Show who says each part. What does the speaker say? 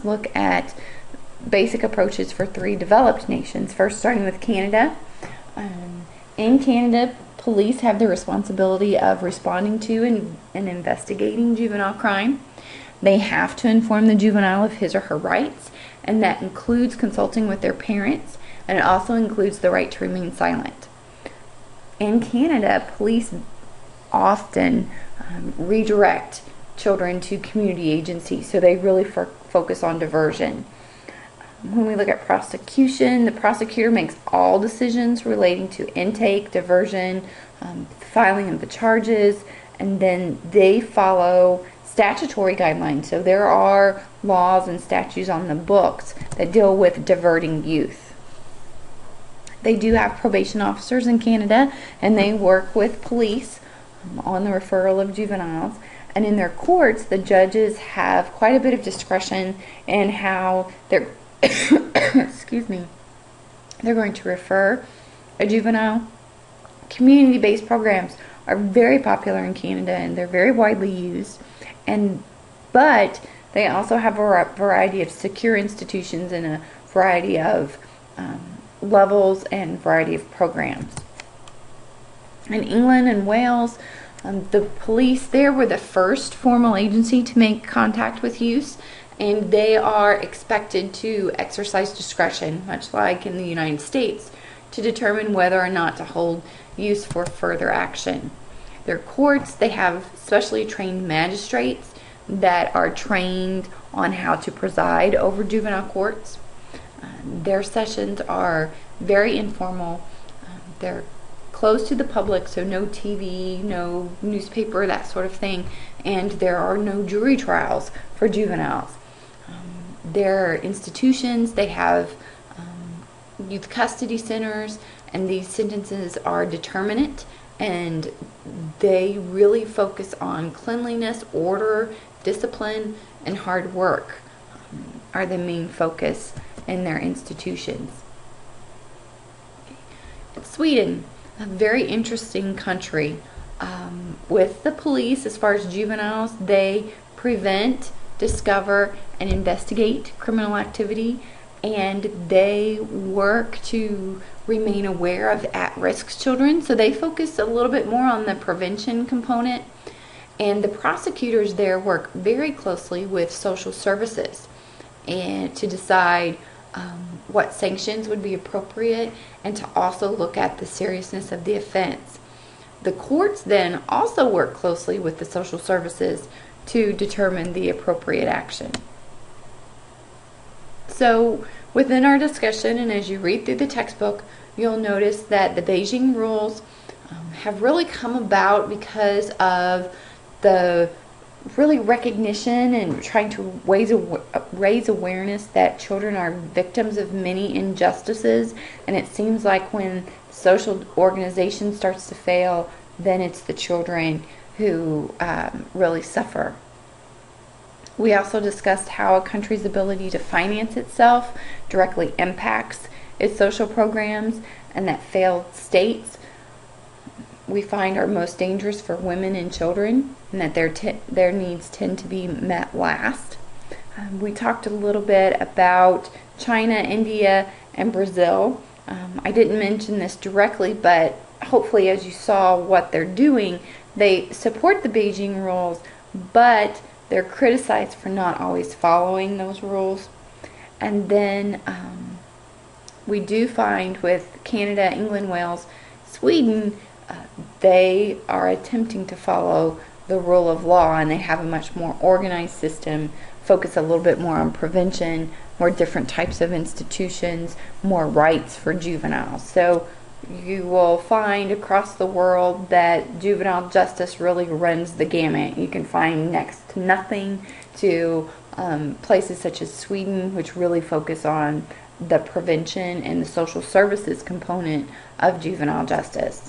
Speaker 1: look at basic approaches for 3 developed nations. First, starting with Canada. In Canada, police have the responsibility of responding to and investigating juvenile crime. They have to inform the juvenile of his or her rights, and that includes consulting with their parents, and it also includes the right to remain silent. In Canada, police often redirect children to community agencies, so they really focus on diversion. When we look at prosecution, the prosecutor makes all decisions relating to intake, diversion, filing of the charges, and then they follow statutory guidelines. So there are laws and statutes on the books that deal with diverting youth. They do have probation officers in Canada, and they work with police on the referral of juveniles. And in their courts, the judges have quite a bit of discretion in how they're excuse me, they're going to refer a juvenile. Community-based programs are very popular in Canada, and they're very widely used. But they also have a variety of secure institutions and a variety of levels and variety of programs. In England and Wales, the police there were the first formal agency to make contact with youth, and they are expected to exercise discretion, much like in the United States, to determine whether or not to hold youth for further action. Their courts, they have specially trained magistrates that are trained on how to preside over juvenile courts. Their sessions are very informal. They're closed to the public, so no TV, no newspaper, that sort of thing, and there are no jury trials for juveniles. Their institutions, they have youth custody centers, and these sentences are determinate, and they really focus on cleanliness, order, discipline, and hard work are the main focus in their institutions. Sweden, a very interesting country. With the police, as far as juveniles, they prevent, discover, and investigate criminal activity, and they work to remain aware of at-risk children. So they focus a little bit more on the prevention component, and the prosecutors there work very closely with social services and to decide what sanctions would be appropriate, and to also look at the seriousness of the offense. The courts then also work closely with the social services to determine the appropriate action. So within our discussion, and as you read through the textbook, you'll notice that the Beijing rules have really come about because of the really recognition and trying to raise awareness that children are victims of many injustices, and it seems like when social organization starts to fail, then it's the children who really suffer. We also discussed how a country's ability to finance itself directly impacts its social programs, and that failed states we find are most dangerous for women and children, and that their needs tend to be met last. We talked a little bit about China, India, and Brazil. I didn't mention this directly, but hopefully as you saw what they're doing, they support the Beijing rules, but they're criticized for not always following those rules. And then we do find with Canada, England, Wales, Sweden, they are attempting to follow the rule of law, and they have a much more organized system, focus a little bit more on prevention, more different types of institutions, more rights for juveniles. So you will find across the world that juvenile justice really runs the gamut. You can find next to nothing to places such as Sweden, which really focus on the prevention and the social services component of juvenile justice.